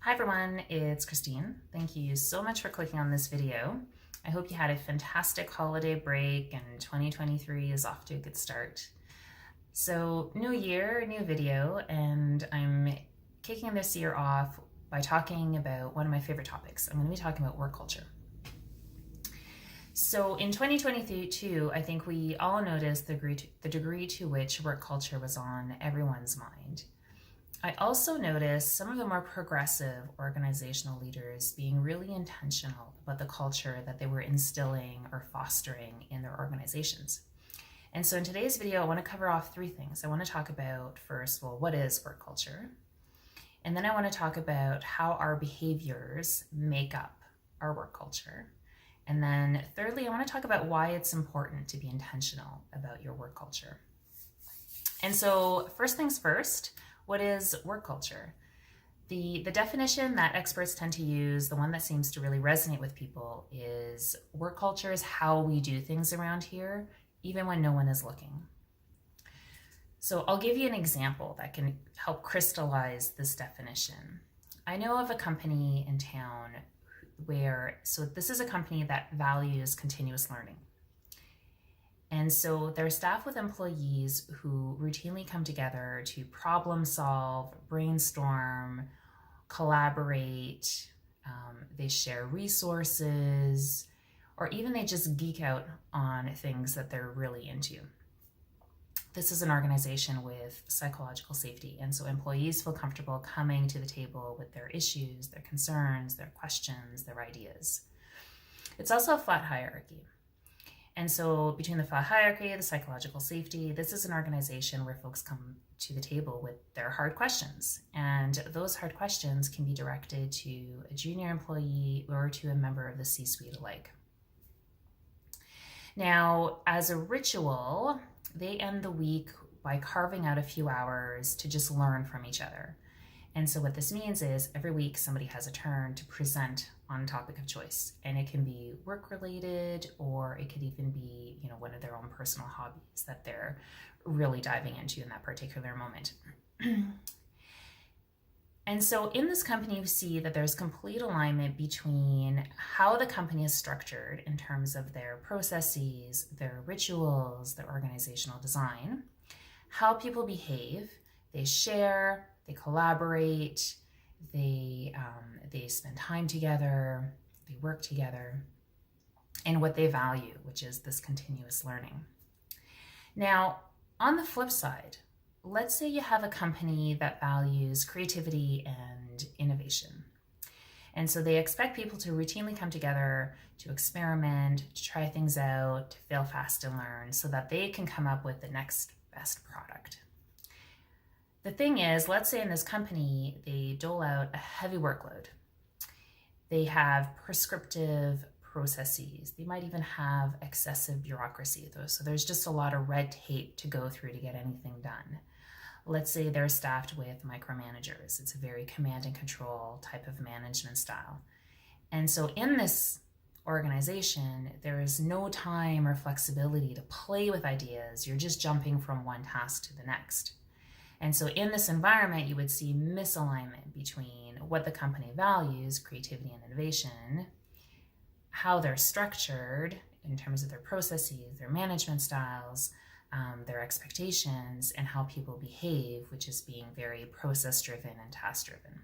Hi everyone, it's Christine. Thank you so much for clicking on this video. I hope you had a fantastic holiday break and 2023 is off to a good start. So new year, new video, and I'm kicking this year off by talking about one of my favorite topics. I'm going to be talking about work culture. So in 2022, I think we all noticed the degree to which work culture was on everyone's mind. I also noticed some of the more progressive organizational leaders being really intentional about the culture that they were instilling or fostering in their organizations. And so in today's video, I want to cover off three things. I want to talk about first, well, what is work culture? And then I want to talk about how our behaviors make up our work culture. And then thirdly, I want to talk about why it's important to be intentional about your work culture. And so first things first, what is work culture? The definition that experts tend to use, the one that seems to really resonate with people, is work culture is how we do things around here, even when no one is looking. So I'll give you an example that can help crystallize this definition. I know of a company in town so this is a company that values continuous learning. And so they're staffed with employees who routinely come together to problem solve, brainstorm, collaborate, they share resources, or even they just geek out on things that they're really into. This is an organization with psychological safety, and so employees feel comfortable coming to the table with their issues, their concerns, their questions, their ideas. It's also a flat hierarchy. And so between the flat hierarchy, the psychological safety, this is an organization where folks come to the table with their hard questions. And those hard questions can be directed to a junior employee or to a member of the C-suite alike. Now, as a ritual, they end the week by carving out a few hours to just learn from each other. And so what this means is every week somebody has a turn to present on a topic of choice. And it can be work related, or it could even be, one of their own personal hobbies that they're really diving into in that particular moment. And so in this company, you see that there's complete alignment between how the company is structured in terms of their processes, their rituals, their organizational design, how people behave, they share, they collaborate, they spend time together, they work together, and what they value, which is this continuous learning. Now, on the flip side, let's say you have a company that values creativity and innovation. And so they expect people to routinely come together to experiment, to try things out, to fail fast and learn so that they can come up with the next best product. The thing is, let's say in this company, they dole out a heavy workload. They have prescriptive processes. They might even have excessive bureaucracy, though. So there's just a lot of red tape to go through to get anything done. Let's say they're staffed with micromanagers. It's a very command and control type of management style. And so in this organization, there is no time or flexibility to play with ideas. You're just jumping from one task to the next. And so in this environment, you would see misalignment between what the company values, creativity and innovation, how they're structured in terms of their processes, their management styles, their expectations, and how people behave, which is being very process-driven and task-driven.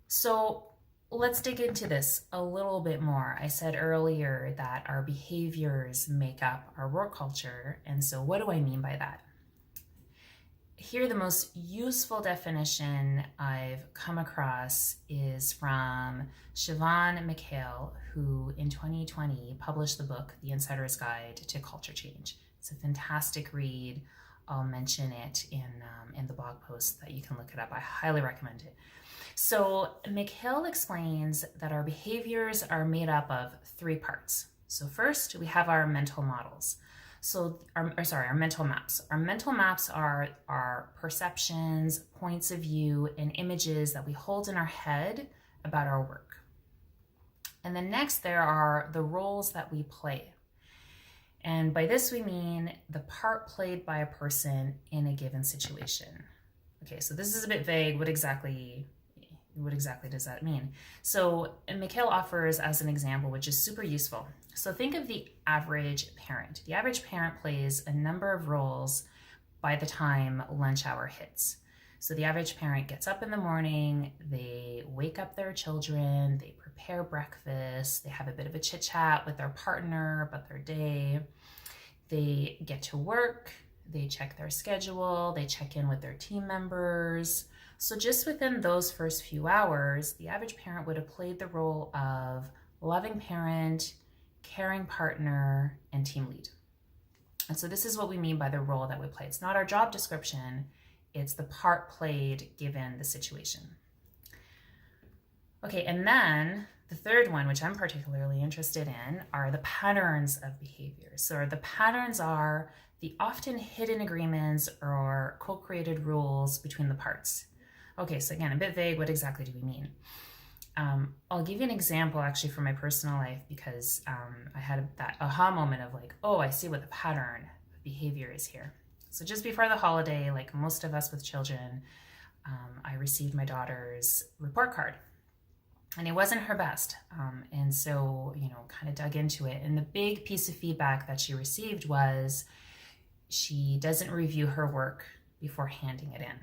So let's dig into this a little bit more. I said earlier that our behaviors make up our work culture, and so what do I mean by that? Here, the most useful definition I've come across is from Siobhan McHale, who in 2020 published the book, The Insider's Guide to Culture Change. It's a fantastic read. I'll mention it in the blog post that you can look it up. I highly recommend it. So McHale explains that our behaviors are made up of three parts. So first, we have our mental models. So, our mental maps. Our mental maps are our perceptions, points of view, and images that we hold in our head about our work. And then next, there are the roles that we play. And by this, we mean the part played by a person in a given situation. Okay, so this is a bit vague. What exactly does that mean? So Mikhail offers as an example, which is super useful. So think of the average parent. The average parent plays a number of roles by the time lunch hour hits. So the average parent gets up in the morning, they wake up their children, they prepare breakfast, they have a bit of a chit chat with their partner about their day, they get to work, they check their schedule, they check in with their team members. So just within those first few hours, the average parent would have played the role of loving parent, caring partner, and team lead. And so this is what we mean by the role that we play. It's not our job description, it's the part played given the situation. Okay, and then the third one, which I'm particularly interested in, are the patterns of behavior. So the patterns are the often hidden agreements or co-created rules between the parts. Okay, so again, a bit vague, what exactly do we mean? I'll give you an example actually from my personal life because I had that aha moment of like, oh, I see what the pattern of behavior is here. So just before the holiday, like most of us with children, I received my daughter's report card. And it wasn't her best. And so, kind of dug into it. And the big piece of feedback that she received was she doesn't review her work before handing it in.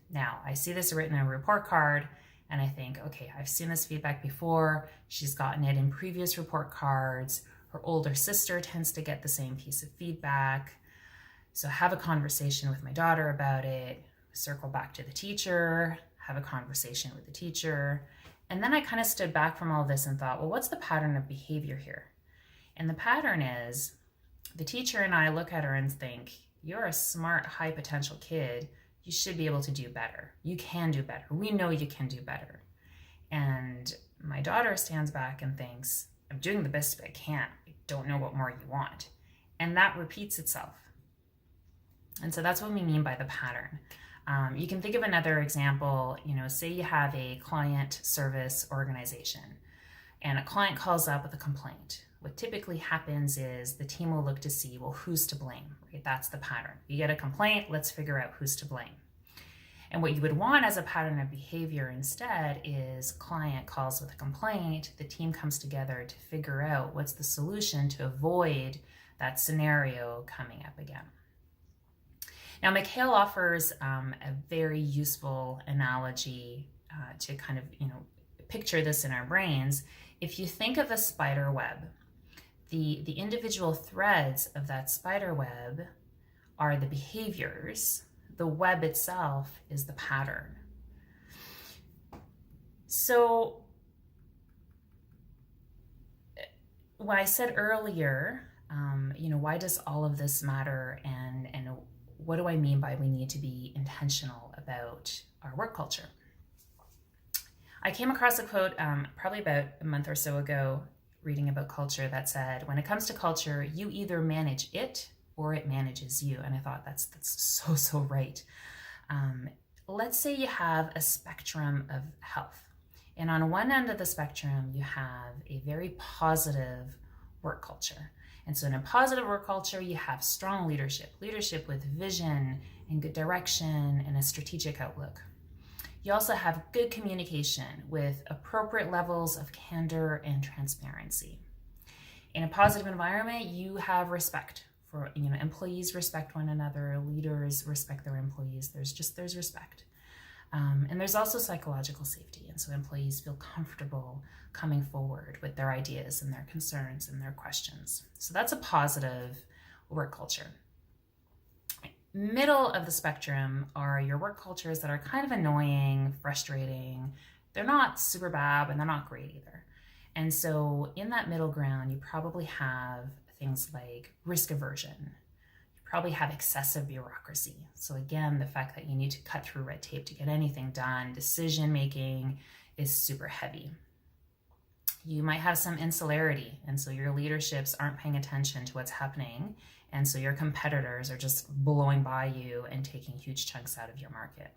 Now, I see this written in a report card and I think, okay, I've seen this feedback before. She's gotten it in previous report cards. Her older sister tends to get the same piece of feedback. So have a conversation with my daughter about it, circle back to the teacher, have a conversation with the teacher. And then I kind of stood back from all this and thought, well, what's the pattern of behavior here? And the pattern is the teacher and I look at her and think, you're a smart, high potential kid. You should be able to do better. You can do better. We know you can do better. And my daughter stands back and thinks, I'm doing the best I can. I don't know what more you want. And that repeats itself. And so that's what we mean by the pattern. You can think of another example, say you have a client service organization and a client calls up with a complaint. What typically happens is the team will look to see, well, who's to blame, right? That's the pattern. You get a complaint, let's figure out who's to blame. And what you would want as a pattern of behavior instead is client calls with a complaint, the team comes together to figure out what's the solution to avoid that scenario coming up again. Now, Mikhail offers a very useful analogy to kind of, picture this in our brains. If you think of a spider web, the individual threads of that spider web are the behaviors. The web itself is the pattern. So what I said earlier, why does all of this matter and what do I mean by we need to be intentional about our work culture? I came across a quote probably about a month or so ago reading about culture that said, when it comes to culture, you either manage it or it manages you. And I thought that's so right. Let's say you have a spectrum of health. And on one end of the spectrum, you have a very positive work culture. And so in a positive work culture, you have strong leadership with vision and good direction and a strategic outlook. You also have good communication with appropriate levels of candor and transparency. In a positive environment, you have respect for, employees respect one another, leaders respect their employees. There's respect. And there's also psychological safety. And so employees feel comfortable coming forward with their ideas and their concerns and their questions. So that's a positive work culture. Middle of the spectrum are your work cultures that are kind of annoying, frustrating. They're not super bad and they're not great either. And so in that middle ground, you probably have things like risk aversion. Probably have excessive bureaucracy. So again, the fact that you need to cut through red tape to get anything done, decision making is super heavy. You might have some insularity, and so your leaderships aren't paying attention to what's happening, and so your competitors are just blowing by you and taking huge chunks out of your market.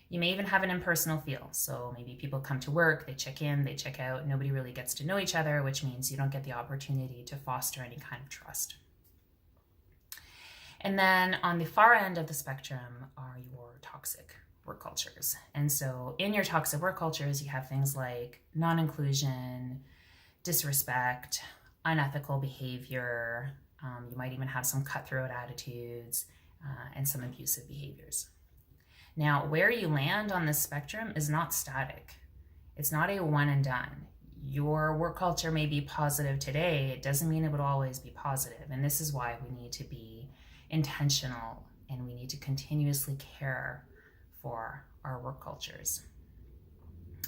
You may even have an impersonal feel. So maybe people come to work, they check in, they check out, nobody really gets to know each other, which means you don't get the opportunity to foster any kind of trust. And then on the far end of the spectrum are your toxic work cultures. And so in your toxic work cultures, you have things like non-inclusion, disrespect, unethical behavior. You might even have some cutthroat attitudes and some abusive behaviors. Now, where you land on this spectrum is not static. It's not a one and done. Your work culture may be positive today. It doesn't mean it would always be positive. And this is why we need to be intentional and we need to continuously care for our work cultures.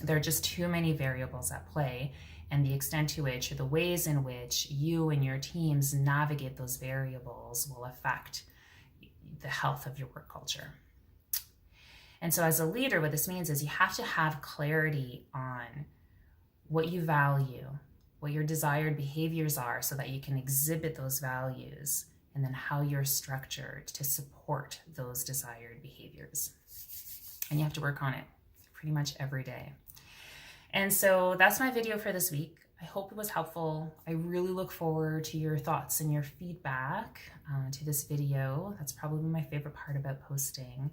There are just too many variables at play, and the extent to which or the ways in which you and your teams navigate those variables will affect the health of your work culture. And so as a leader, what this means is you have to have clarity on what you value, what your desired behaviors are so that you can exhibit those values, and then how you're structured to support those desired behaviors. And you have to work on it pretty much every day. And so that's my video for this week. I hope it was helpful. I really look forward to your thoughts and your feedback to this video. That's probably my favorite part about posting.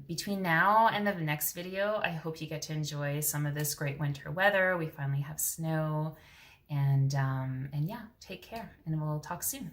Between now and the next video, I hope you get to enjoy some of this great winter weather. We finally have snow, and yeah, take care, and we'll talk soon.